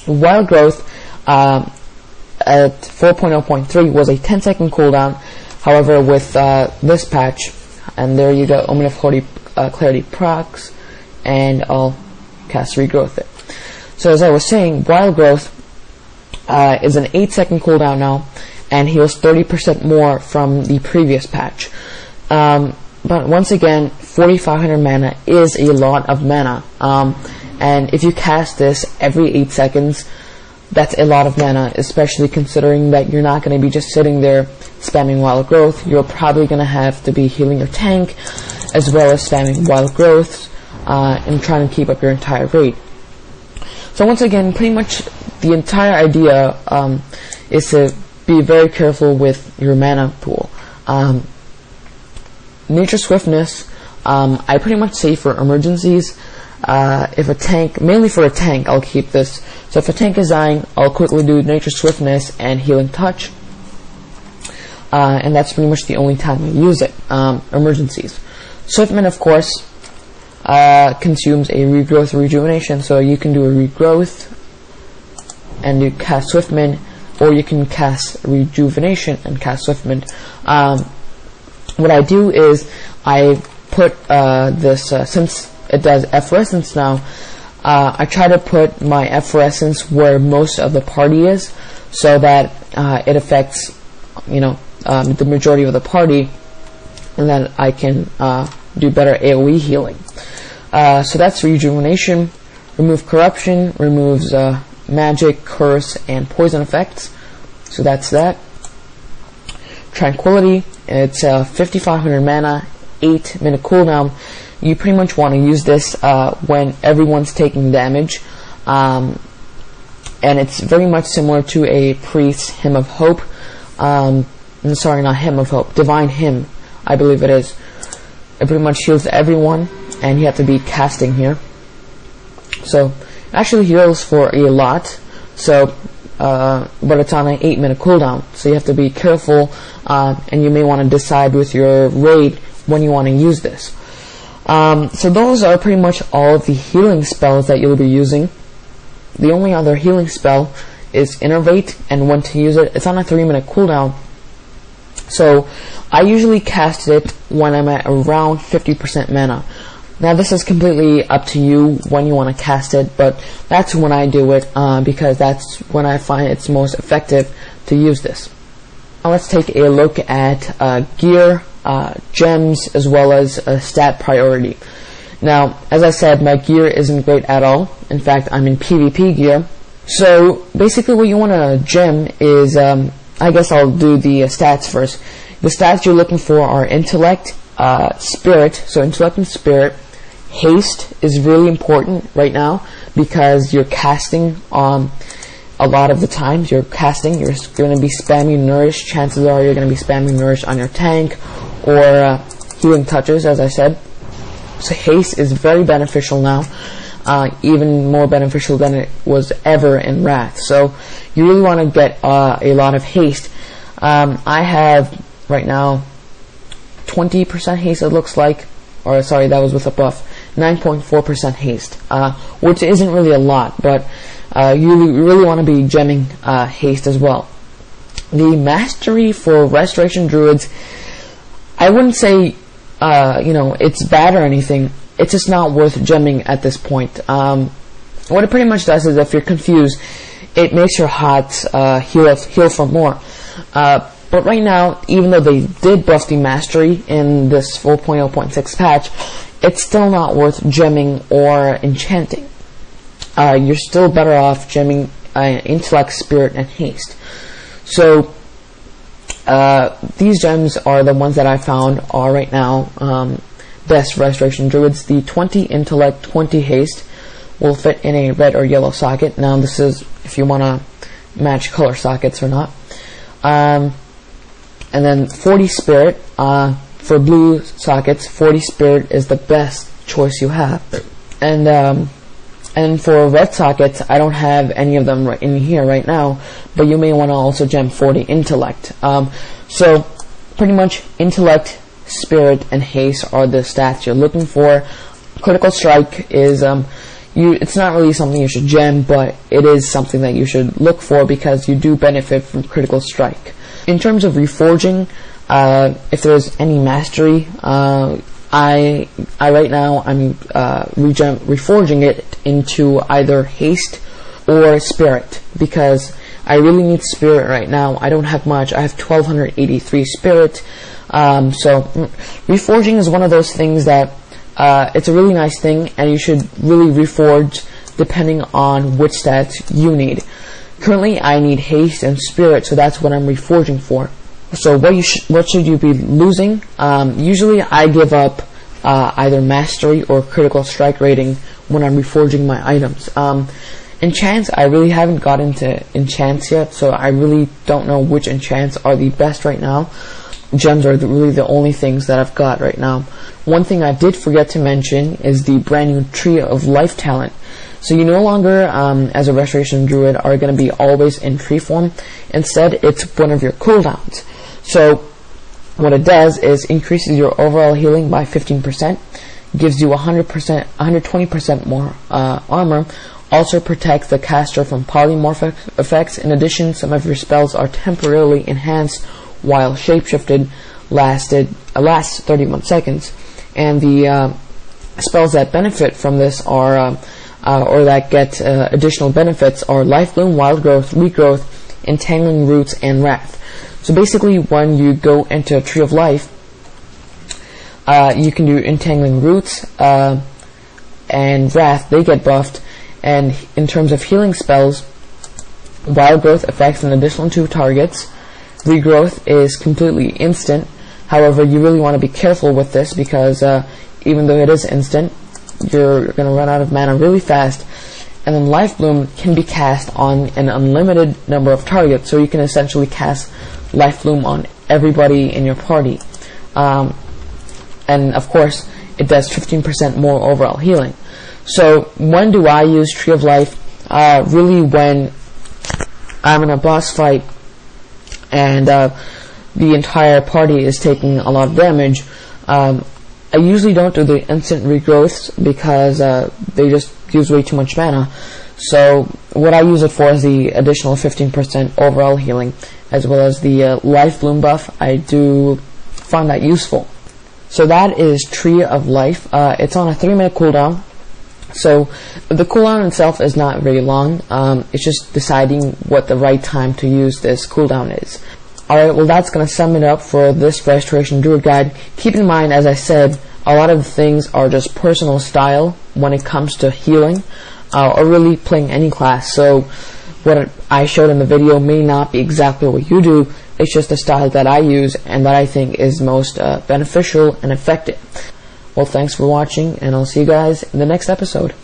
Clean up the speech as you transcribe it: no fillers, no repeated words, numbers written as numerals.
Wild Growth at 4.0.3 was a 10-second cooldown. However, with this patch, and there you go, Omen of Clarity procs, and I'll cast Regrowth it. So as I was saying, Wild Growth is an 8-second cooldown now, and heals 30% more from the previous patch. But once again, 4,500 mana is a lot of mana, and if you cast this every 8 seconds, that's a lot of mana, especially considering that you're not going to be just sitting there spamming Wild Growth. You're probably going to have to be healing your tank, as well as spamming Wild Growths, and trying to keep up your entire rate. So once again, pretty much the entire idea is to be very careful with your mana pool. Nature Swiftness, I pretty much say for emergencies. If a tank, mainly for a tank, I'll keep this. So if a tank is dying, I'll quickly do Nature Swiftness and Healing Touch, and that's pretty much the only time I use it. Emergencies. Swiftman, of course, consumes a Regrowth Rejuvenation, so you can do a Regrowth and you cast Swiftman, or you can cast Rejuvenation and cast Swiftman. What I do is I put this, since it does Efflorescence now, I try to put my Efflorescence where most of the party is, so that it affects, the majority of the party, and then I can do better AoE healing. So that's Rejuvenation. Remove Corruption, removes magic, curse, and poison effects. So that's that. Tranquility, it's 5,500 mana, 8-minute cooldown. You pretty much want to use this when everyone's taking damage, and it's very much similar to a Priest's Hymn of Hope. Sorry, not Hymn of Hope, Divine Hymn, I believe it is. It pretty much heals everyone, and you have to be casting here. So it actually heals for a lot, so but it's on an 8-minute cooldown, so you have to be careful, and you may want to decide with your raid when you want to use this. So those are pretty much all of the healing spells that you'll be using. The only other healing spell is Innervate, and when to use it, it's on a 3-minute cooldown. So I usually cast it when I'm at around 50% mana. Now this is completely up to you when you want to cast it, but that's when I do it, because that's when I find it's most effective to use this. Now let's take a look at gear, gems, as well as stat priority. Now, as I said, my gear isn't great at all. In fact, I'm in PvP gear. So basically what you want to gem is, I guess I'll do the stats first. The stats you're looking for are Intellect, Spirit, so Intellect and Spirit. Haste is really important right now, because you're casting a lot of the times. You're going to be spamming Nourish. Chances are you're going to be spamming Nourish on your tank, or Healing Touches, as I said. So Haste is very beneficial now, even more beneficial than it was ever in Wrath. So you really want to get a lot of Haste. I have right now 20% Haste, it looks like, or sorry, that was with a buff. 9.4% haste, which isn't really a lot, but you really want to be gemming haste as well. The mastery for Restoration Druids, I wouldn't say it's bad or anything. It's just not worth gemming at this point. What it pretty much does is, if you're confused, it makes your HOTS heal for more. But right now, even though they did buff the mastery in this 4.0.6 patch, it's still not worth gemming or enchanting. You're still better off gemming Intellect, Spirit, and Haste. So these gems are the ones that I found are right now best Restoration Druids. The 20 Intellect, 20 Haste will fit in a red or yellow socket. Now this is if you want to match color sockets or not. And then 40 Spirit. For blue sockets, 40 Spirit is the best choice you have. And for red sockets, I don't have any of them right in here right now, but you may want to also gem 40 Intellect. So pretty much Intellect, Spirit, and Haste are the stats you're looking for. Critical Strike is it's not really something you should gem, but it is something that you should look for because you do benefit from critical strike. In terms of reforging, if there's any mastery, I right now I'm reforging it into either haste or spirit, because I really need spirit right now. I don't have much. I have 1283 spirit. So reforging is one of those things that it's a really nice thing, and you should really reforge depending on which stats you need. Currently I need haste and spirit, so that's what I'm reforging for. So what should you be losing? Usually I give up either mastery or critical strike rating when I'm reforging my items. Enchants, I really haven't got into enchants yet, so I really don't know which enchants are the best right now. Gems are really the only things that I've got right now. One thing I did forget to mention is the brand new Tree of Life talent. So you no longer, as a Restoration Druid, are going to be always in tree form. Instead, it's one of your cooldowns. So what it does is increases your overall healing by 15%, gives you 120% more armor, also protects the caster from polymorphic effects. In addition, some of your spells are temporarily enhanced while shapeshifted lasts 31 seconds. And the spells that benefit from this are or that get additional benefits are Life Bloom, Wild Growth, Regrowth, Entangling Roots, and Wrath. So basically, when you go into a Tree of Life, you can do Entangling Roots and Wrath. They get buffed. And in terms of healing spells, Wild Growth affects an additional 2 targets. Regrowth is completely instant. However, you really want to be careful with this because even though it is instant, you're going to run out of mana really fast. And then Life Bloom can be cast on an unlimited number of targets, so you can essentially cast Life Bloom on everybody in your party. And of course, it does 15% more overall healing. So when do I use Tree of Life? Really when I'm in a boss fight and the entire party is taking a lot of damage. I usually don't do the instant regrowths because they just use way too much mana. So what I use it for is the additional 15% overall healing, as well as the Life Bloom buff. I do find that useful. So that is Tree of Life. It's on a 3-minute cooldown. So the cooldown itself is not very long. It's just deciding what the right time to use this cooldown is. Alright, well that's going to sum it up for this Restoration Druid guide. Keep in mind, as I said, a lot of things are just personal style when it comes to healing, or really playing any class. So what I showed in the video may not be exactly what you do. It's just the style that I use and that I think is most beneficial and effective. Well, thanks for watching, and I'll see you guys in the next episode.